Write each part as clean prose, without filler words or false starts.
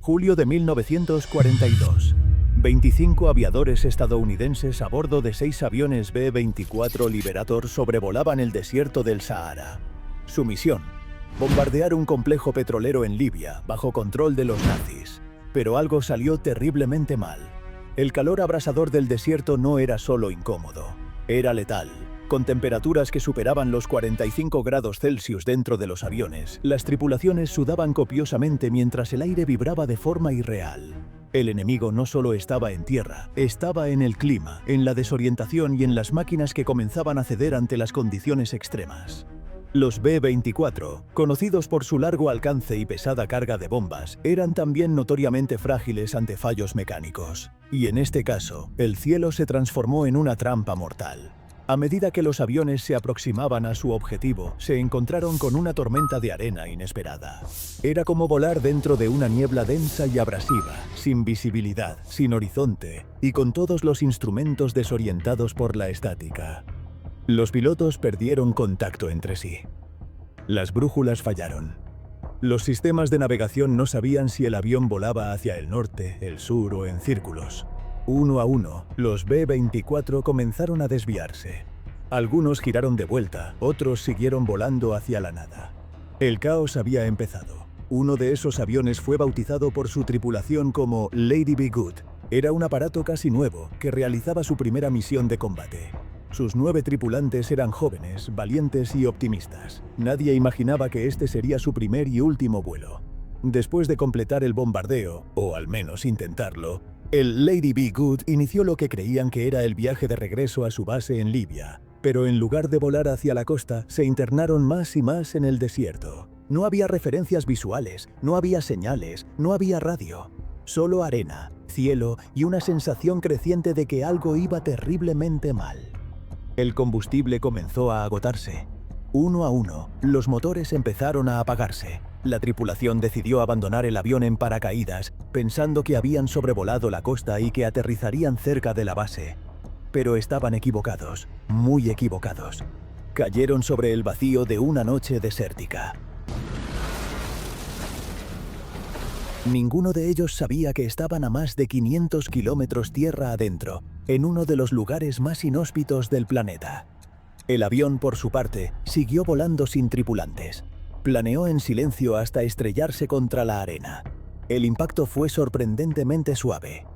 Julio de 1942. 25 aviadores estadounidenses a bordo de 6 aviones B-24 Liberator sobrevolaban el desierto del Sahara. Su misión: bombardear un complejo petrolero en Libia, bajo control de los nazis. Pero algo salió terriblemente mal. El calor abrasador del desierto no era solo incómodo, era letal. Con temperaturas que superaban los 45 grados Celsius dentro de los aviones, las tripulaciones sudaban copiosamente mientras el aire vibraba de forma irreal. El enemigo no solo estaba en tierra, estaba en el clima, en la desorientación y en las máquinas que comenzaban a ceder ante las condiciones extremas. Los B-24, conocidos por su largo alcance y pesada carga de bombas, eran también notoriamente frágiles ante fallos mecánicos. Y en este caso, el cielo se transformó en una trampa mortal. A medida que los aviones se aproximaban a su objetivo, se encontraron con una tormenta de arena inesperada. Era como volar dentro de una niebla densa y abrasiva, sin visibilidad, sin horizonte, y con todos los instrumentos desorientados por la estática. Los pilotos perdieron contacto entre sí. Las brújulas fallaron. Los sistemas de navegación no sabían si el avión volaba hacia el norte, el sur o en círculos. Uno a uno, los B-24 comenzaron a desviarse. Algunos giraron de vuelta, otros siguieron volando hacia la nada. El caos había empezado. Uno de esos aviones fue bautizado por su tripulación como Lady Be Good. Era un aparato casi nuevo que realizaba su primera misión de combate. Sus 9 tripulantes eran jóvenes, valientes y optimistas. Nadie imaginaba que este sería su primer y último vuelo. Después de completar el bombardeo, o al menos intentarlo, el Lady Be Good inició lo que creían que era el viaje de regreso a su base en Libia. Pero en lugar de volar hacia la costa, se internaron más y más en el desierto. No había referencias visuales, no había señales, no había radio. Solo arena, cielo y una sensación creciente de que algo iba terriblemente mal. El combustible comenzó a agotarse. Uno a uno, los motores empezaron a apagarse. La tripulación decidió abandonar el avión en paracaídas, pensando que habían sobrevolado la costa y que aterrizarían cerca de la base. Pero estaban equivocados, muy equivocados. Cayeron sobre el vacío de una noche desértica. Ninguno de ellos sabía que estaban a más de 500 kilómetros tierra adentro, en uno de los lugares más inhóspitos del planeta. El avión, por su parte, siguió volando sin tripulantes. Planeó en silencio hasta estrellarse contra la arena. El impacto fue sorprendentemente suave.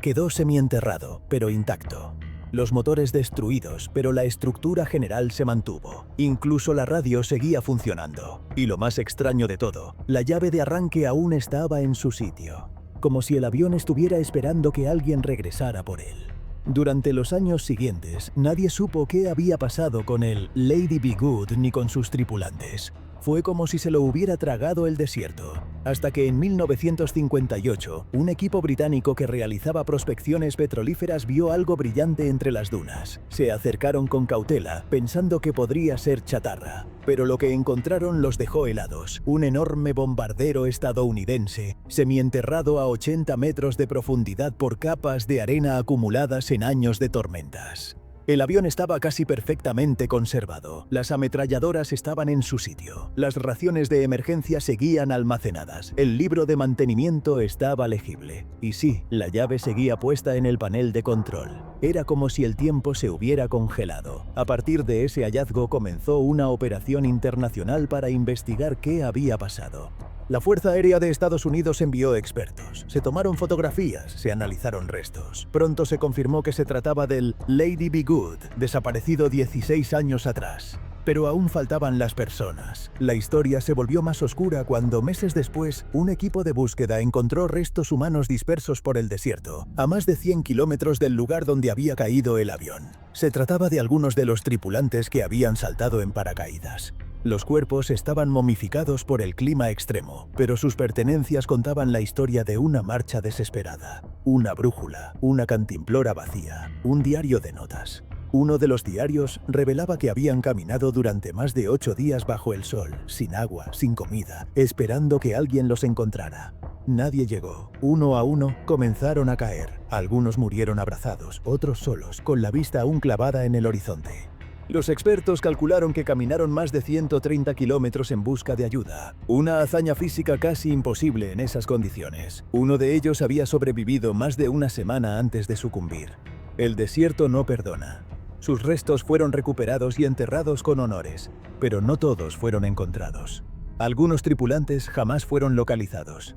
Quedó semienterrado, pero intacto. Los motores destruidos, pero la estructura general se mantuvo. Incluso la radio seguía funcionando. Y lo más extraño de todo, la llave de arranque aún estaba en su sitio. Como si el avión estuviera esperando que alguien regresara por él. Durante los años siguientes, nadie supo qué había pasado con el Lady Be Good ni con sus tripulantes. Fue como si se lo hubiera tragado el desierto, hasta que en 1958, un equipo británico que realizaba prospecciones petrolíferas vio algo brillante entre las dunas. Se acercaron con cautela, pensando que podría ser chatarra, pero lo que encontraron los dejó helados. Un enorme bombardero estadounidense, semienterrado a 80 metros de profundidad por capas de arena acumuladas en años de tormentas. El avión estaba casi perfectamente conservado. Las ametralladoras estaban en su sitio. Las raciones de emergencia seguían almacenadas. El libro de mantenimiento estaba legible. Y sí, la llave seguía puesta en el panel de control. Era como si el tiempo se hubiera congelado. A partir de ese hallazgo comenzó una operación internacional para investigar qué había pasado. La Fuerza Aérea de Estados Unidos envió expertos. Se tomaron fotografías, se analizaron restos. Pronto se confirmó que se trataba del Lady Be Good, desaparecido 16 años atrás. Pero aún faltaban las personas. La historia se volvió más oscura cuando, meses después, un equipo de búsqueda encontró restos humanos dispersos por el desierto, a más de 100 kilómetros del lugar donde había caído el avión. Se trataba de algunos de los tripulantes que habían saltado en paracaídas. Los cuerpos estaban momificados por el clima extremo, pero sus pertenencias contaban la historia de una marcha desesperada, una brújula, una cantimplora vacía, un diario de notas. Uno de los diarios revelaba que habían caminado durante más de 8 días bajo el sol, sin agua, sin comida, esperando que alguien los encontrara. Nadie llegó. Uno a uno comenzaron a caer. Algunos murieron abrazados, otros solos, con la vista aún clavada en el horizonte. Los expertos calcularon que caminaron más de 130 kilómetros en busca de ayuda, una hazaña física casi imposible en esas condiciones. Uno de ellos había sobrevivido más de una semana antes de sucumbir. El desierto no perdona. Sus restos fueron recuperados y enterrados con honores, pero no todos fueron encontrados. Algunos tripulantes jamás fueron localizados.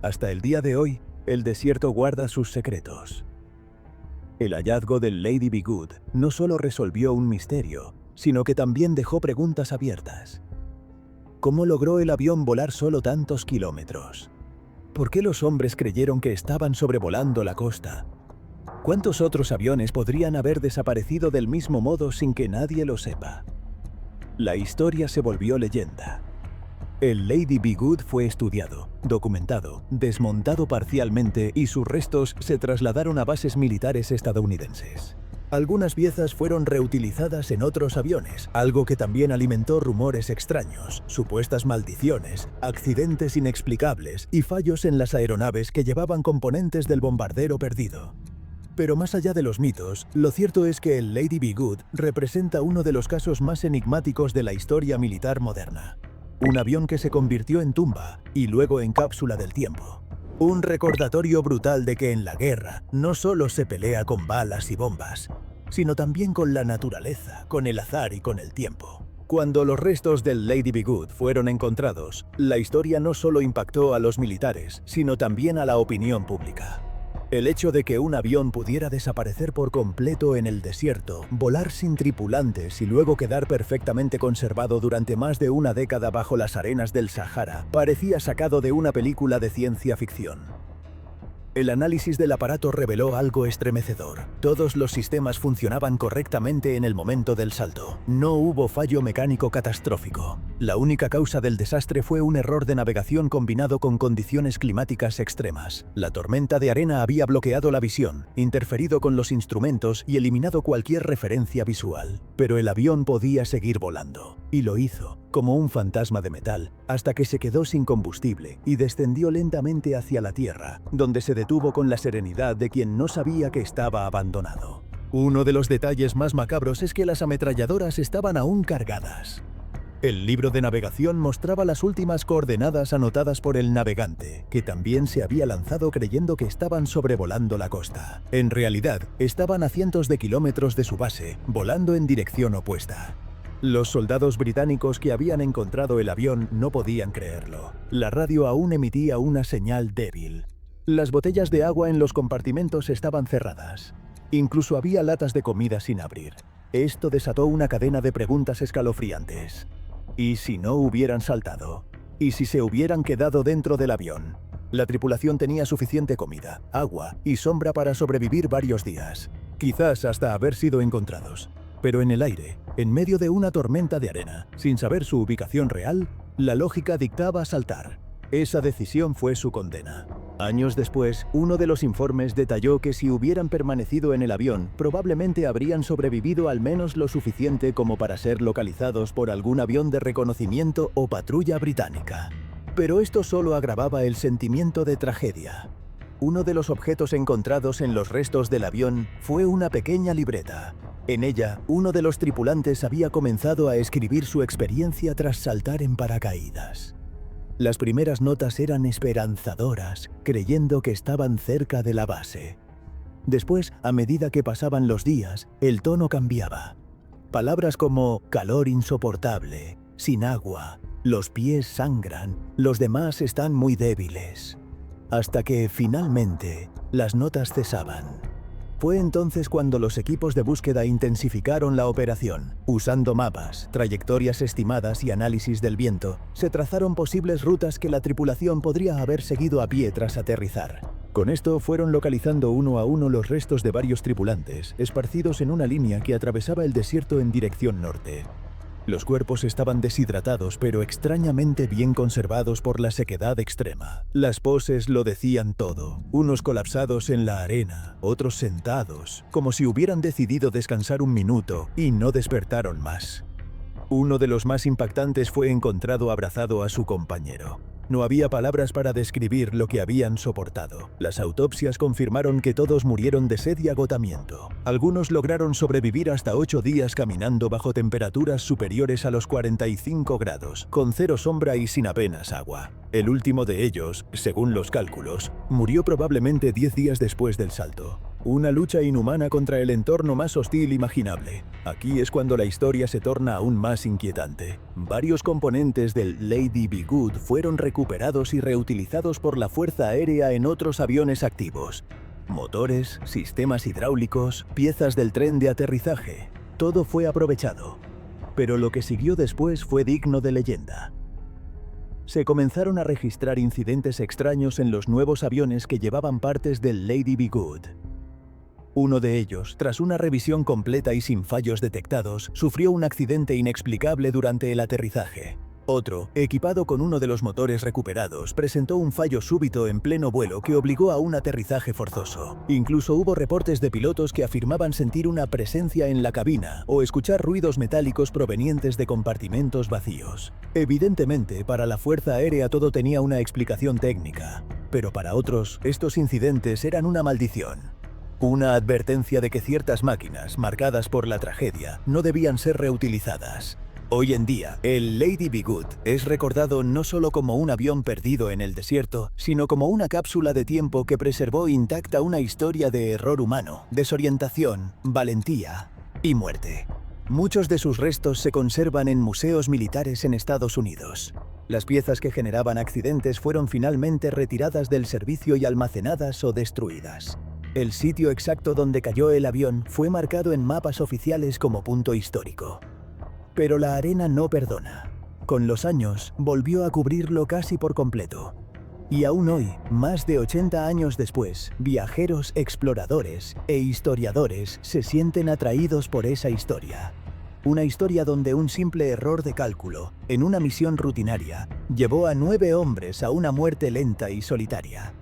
Hasta el día de hoy, el desierto guarda sus secretos. El hallazgo del Lady Be Good no solo resolvió un misterio, sino que también dejó preguntas abiertas. ¿Cómo logró el avión volar solo tantos kilómetros? ¿Por qué los hombres creyeron que estaban sobrevolando la costa? ¿Cuántos otros aviones podrían haber desaparecido del mismo modo sin que nadie lo sepa? La historia se volvió leyenda. El Lady Be Good fue estudiado, documentado, desmontado parcialmente y sus restos se trasladaron a bases militares estadounidenses. Algunas piezas fueron reutilizadas en otros aviones, algo que también alimentó rumores extraños, supuestas maldiciones, accidentes inexplicables y fallos en las aeronaves que llevaban componentes del bombardero perdido. Pero más allá de los mitos, lo cierto es que el Lady Be Good representa uno de los casos más enigmáticos de la historia militar moderna. Un avión que se convirtió en tumba y luego en cápsula del tiempo. Un recordatorio brutal de que en la guerra no solo se pelea con balas y bombas, sino también con la naturaleza, con el azar y con el tiempo. Cuando los restos del Lady Be Good fueron encontrados, la historia no solo impactó a los militares, sino también a la opinión pública. El hecho de que un avión pudiera desaparecer por completo en el desierto, volar sin tripulantes y luego quedar perfectamente conservado durante más de una década bajo las arenas del Sahara, parecía sacado de una película de ciencia ficción. El análisis del aparato reveló algo estremecedor. Todos los sistemas funcionaban correctamente en el momento del salto. No hubo fallo mecánico catastrófico. La única causa del desastre fue un error de navegación combinado con condiciones climáticas extremas. La tormenta de arena había bloqueado la visión, interferido con los instrumentos y eliminado cualquier referencia visual. Pero el avión podía seguir volando. Y lo hizo, como un fantasma de metal, hasta que se quedó sin combustible y descendió lentamente hacia la tierra, donde se detuvo con la serenidad de quien no sabía que estaba abandonado. Uno de los detalles más macabros es que las ametralladoras estaban aún cargadas. El libro de navegación mostraba las últimas coordenadas anotadas por el navegante, que también se había lanzado creyendo que estaban sobrevolando la costa. En realidad, estaban a cientos de kilómetros de su base, volando en dirección opuesta. Los soldados británicos que habían encontrado el avión no podían creerlo. La radio aún emitía una señal débil. Las botellas de agua en los compartimentos estaban cerradas. Incluso había latas de comida sin abrir. Esto desató una cadena de preguntas escalofriantes. ¿Y si no hubieran saltado? ¿Y si se hubieran quedado dentro del avión? La tripulación tenía suficiente comida, agua y sombra para sobrevivir varios días. Quizás hasta haber sido encontrados. Pero en el aire, en medio de una tormenta de arena, sin saber su ubicación real, la lógica dictaba saltar. Esa decisión fue su condena. Años después, uno de los informes detalló que si hubieran permanecido en el avión, probablemente habrían sobrevivido al menos lo suficiente como para ser localizados por algún avión de reconocimiento o patrulla británica. Pero esto solo agravaba el sentimiento de tragedia. Uno de los objetos encontrados en los restos del avión fue una pequeña libreta. En ella, uno de los tripulantes había comenzado a escribir su experiencia tras saltar en paracaídas. Las primeras notas eran esperanzadoras, creyendo que estaban cerca de la base. Después, a medida que pasaban los días, el tono cambiaba. Palabras como calor insoportable, sin agua, los pies sangran, los demás están muy débiles. Hasta que, finalmente, las notas cesaban. Fue entonces cuando los equipos de búsqueda intensificaron la operación. Usando mapas, trayectorias estimadas y análisis del viento, se trazaron posibles rutas que la tripulación podría haber seguido a pie tras aterrizar. Con esto fueron localizando uno a uno los restos de varios tripulantes, esparcidos en una línea que atravesaba el desierto en dirección norte. Los cuerpos estaban deshidratados pero extrañamente bien conservados por la sequedad extrema. Las poses lo decían todo, unos colapsados en la arena, otros sentados, como si hubieran decidido descansar un minuto y no despertaron más. Uno de los más impactantes fue encontrado abrazado a su compañero. No había palabras para describir lo que habían soportado. Las autopsias confirmaron que todos murieron de sed y agotamiento. Algunos lograron sobrevivir hasta 8 días caminando bajo temperaturas superiores a los 45 grados, con cero sombra y sin apenas agua. El último de ellos, según los cálculos, murió probablemente 10 días después del salto. Una lucha inhumana contra el entorno más hostil imaginable. Aquí es cuando la historia se torna aún más inquietante. Varios componentes del Lady Be Good fueron recuperados y reutilizados por la Fuerza Aérea en otros aviones activos. Motores, sistemas hidráulicos, piezas del tren de aterrizaje. Todo fue aprovechado. Pero lo que siguió después fue digno de leyenda. Se comenzaron a registrar incidentes extraños en los nuevos aviones que llevaban partes del Lady Be Good. Uno de ellos, tras una revisión completa y sin fallos detectados, sufrió un accidente inexplicable durante el aterrizaje. Otro, equipado con uno de los motores recuperados, presentó un fallo súbito en pleno vuelo que obligó a un aterrizaje forzoso. Incluso hubo reportes de pilotos que afirmaban sentir una presencia en la cabina o escuchar ruidos metálicos provenientes de compartimentos vacíos. Evidentemente, para la Fuerza Aérea todo tenía una explicación técnica, pero para otros, estos incidentes eran una maldición. Una advertencia de que ciertas máquinas, marcadas por la tragedia, no debían ser reutilizadas. Hoy en día, el Lady Be Good es recordado no solo como un avión perdido en el desierto, sino como una cápsula de tiempo que preservó intacta una historia de error humano, desorientación, valentía y muerte. Muchos de sus restos se conservan en museos militares en Estados Unidos. Las piezas que generaban accidentes fueron finalmente retiradas del servicio y almacenadas o destruidas. El sitio exacto donde cayó el avión fue marcado en mapas oficiales como punto histórico. Pero la arena no perdona. Con los años, volvió a cubrirlo casi por completo. Y aún hoy, más de 80 años después, viajeros, exploradores e historiadores se sienten atraídos por esa historia. Una historia donde un simple error de cálculo, en una misión rutinaria, llevó a 9 hombres a una muerte lenta y solitaria.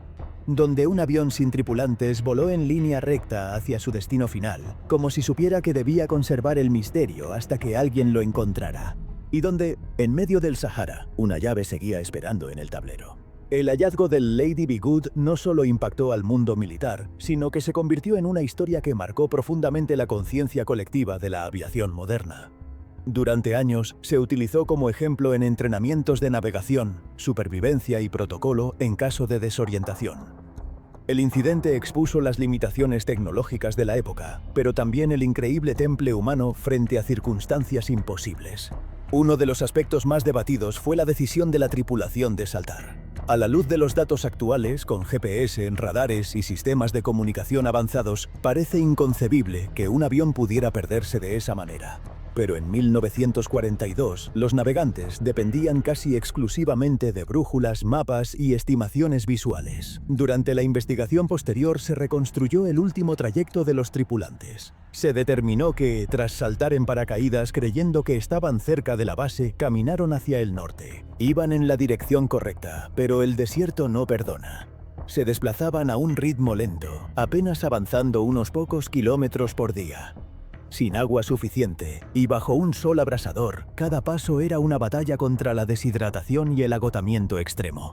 Donde un avión sin tripulantes voló en línea recta hacia su destino final, como si supiera que debía conservar el misterio hasta que alguien lo encontrara. Y donde, en medio del Sahara, una llave seguía esperando en el tablero. El hallazgo del Lady Be Good no solo impactó al mundo militar, sino que se convirtió en una historia que marcó profundamente la conciencia colectiva de la aviación moderna. Durante años, se utilizó como ejemplo en entrenamientos de navegación, supervivencia y protocolo en caso de desorientación. El incidente expuso las limitaciones tecnológicas de la época, pero también el increíble temple humano frente a circunstancias imposibles. Uno de los aspectos más debatidos fue la decisión de la tripulación de saltar. A la luz de los datos actuales, con GPS, radares y sistemas de comunicación avanzados, parece inconcebible que un avión pudiera perderse de esa manera. Pero en 1942, los navegantes dependían casi exclusivamente de brújulas, mapas y estimaciones visuales. Durante la investigación posterior se reconstruyó el último trayecto de los tripulantes. Se determinó que, tras saltar en paracaídas creyendo que estaban cerca de la base, caminaron hacia el norte. Iban en la dirección correcta, pero el desierto no perdona. Se desplazaban a un ritmo lento, apenas avanzando unos pocos kilómetros por día. Sin agua suficiente y bajo un sol abrasador, cada paso era una batalla contra la deshidratación y el agotamiento extremo.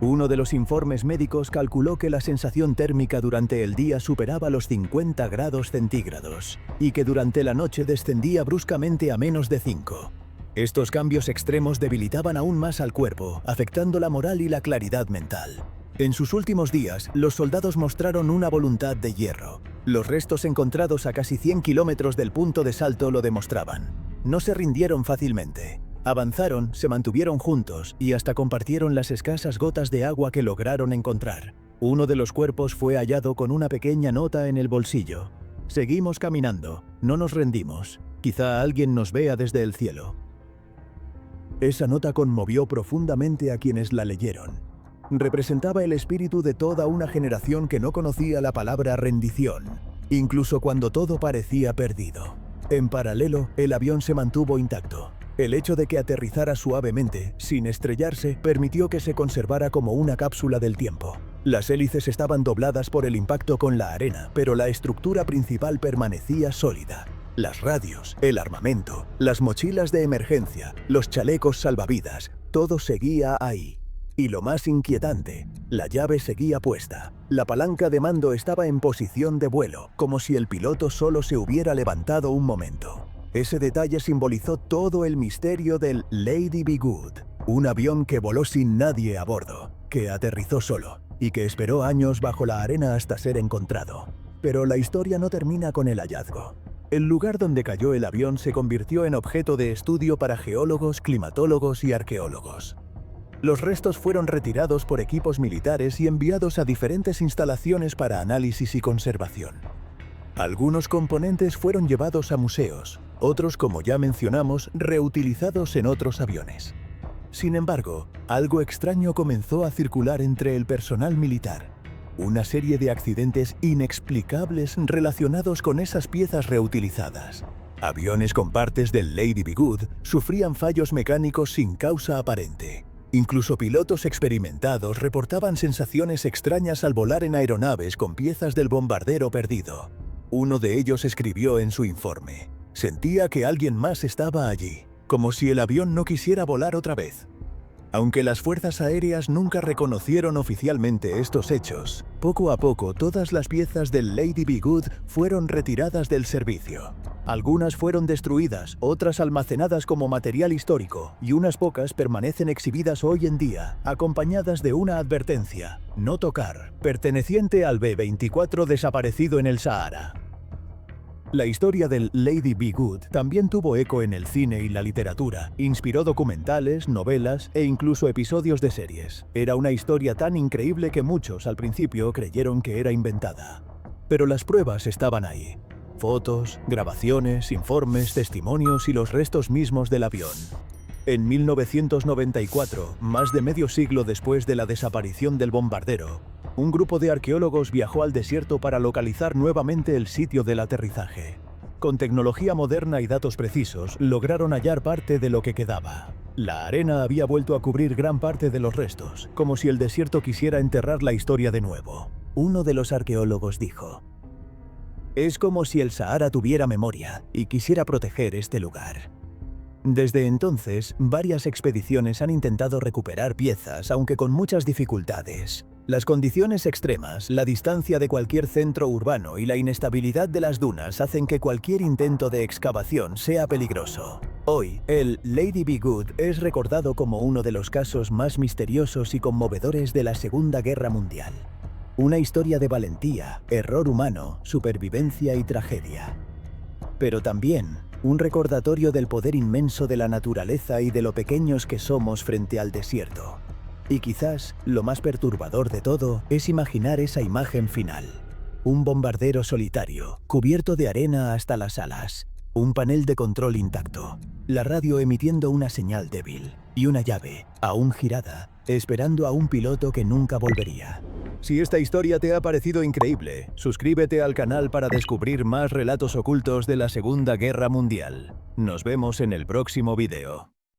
Uno de los informes médicos calculó que la sensación térmica durante el día superaba los 50 grados centígrados y que durante la noche descendía bruscamente a menos de 5. Estos cambios extremos debilitaban aún más al cuerpo, afectando la moral y la claridad mental. En sus últimos días, los soldados mostraron una voluntad de hierro. Los restos encontrados a casi 100 kilómetros del punto de salto lo demostraban. No se rindieron fácilmente. Avanzaron, se mantuvieron juntos y hasta compartieron las escasas gotas de agua que lograron encontrar. Uno de los cuerpos fue hallado con una pequeña nota en el bolsillo. Seguimos caminando, no nos rendimos. Quizá alguien nos vea desde el cielo. Esa nota conmovió profundamente a quienes la leyeron. Representaba el espíritu de toda una generación que no conocía la palabra rendición, incluso cuando todo parecía perdido. En paralelo, el avión se mantuvo intacto. El hecho de que aterrizara suavemente, sin estrellarse, permitió que se conservara como una cápsula del tiempo. Las hélices estaban dobladas por el impacto con la arena, pero la estructura principal permanecía sólida. Las radios, el armamento, las mochilas de emergencia, los chalecos salvavidas, todo seguía ahí. Y lo más inquietante, la llave seguía puesta. La palanca de mando estaba en posición de vuelo, como si el piloto solo se hubiera levantado un momento. Ese detalle simbolizó todo el misterio del Lady Be Good, un avión que voló sin nadie a bordo, que aterrizó solo y que esperó años bajo la arena hasta ser encontrado. Pero la historia no termina con el hallazgo. El lugar donde cayó el avión se convirtió en objeto de estudio para geólogos, climatólogos y arqueólogos. Los restos fueron retirados por equipos militares y enviados a diferentes instalaciones para análisis y conservación. Algunos componentes fueron llevados a museos, otros, como ya mencionamos, reutilizados en otros aviones. Sin embargo, algo extraño comenzó a circular entre el personal militar. Una serie de accidentes inexplicables relacionados con esas piezas reutilizadas. Aviones con partes del Lady Be Good sufrían fallos mecánicos sin causa aparente. Incluso pilotos experimentados reportaban sensaciones extrañas al volar en aeronaves con piezas del bombardero perdido. Uno de ellos escribió en su informe: sentía que alguien más estaba allí, como si el avión no quisiera volar otra vez. Aunque las fuerzas aéreas nunca reconocieron oficialmente estos hechos, poco a poco todas las piezas del Lady Be Good fueron retiradas del servicio. Algunas fueron destruidas, otras almacenadas como material histórico, y unas pocas permanecen exhibidas hoy en día, acompañadas de una advertencia: no tocar, perteneciente al B-24 desaparecido en el Sahara. La historia del Lady Be Good también tuvo eco en el cine y la literatura. Inspiró documentales, novelas e incluso episodios de series. Era una historia tan increíble que muchos al principio creyeron que era inventada. Pero las pruebas estaban ahí. Fotos, grabaciones, informes, testimonios y los restos mismos del avión. En 1994, más de medio siglo después de la desaparición del bombardero, un grupo de arqueólogos viajó al desierto para localizar nuevamente el sitio del aterrizaje. Con tecnología moderna y datos precisos, lograron hallar parte de lo que quedaba. La arena había vuelto a cubrir gran parte de los restos, como si el desierto quisiera enterrar la historia de nuevo. Uno de los arqueólogos dijo: es como si el Sahara tuviera memoria y quisiera proteger este lugar. Desde entonces, varias expediciones han intentado recuperar piezas, aunque con muchas dificultades. Las condiciones extremas, la distancia de cualquier centro urbano y la inestabilidad de las dunas hacen que cualquier intento de excavación sea peligroso. Hoy, el Lady Be Good es recordado como uno de los casos más misteriosos y conmovedores de la Segunda Guerra Mundial. Una historia de valentía, error humano, supervivencia y tragedia. Pero también un recordatorio del poder inmenso de la naturaleza y de lo pequeños que somos frente al desierto. Y quizás lo más perturbador de todo es imaginar esa imagen final. Un bombardero solitario, cubierto de arena hasta las alas. Un panel de control intacto. La radio emitiendo una señal débil. Y una llave, aún girada, esperando a un piloto que nunca volvería. Si esta historia te ha parecido increíble, suscríbete al canal para descubrir más relatos ocultos de la Segunda Guerra Mundial. Nos vemos en el próximo video.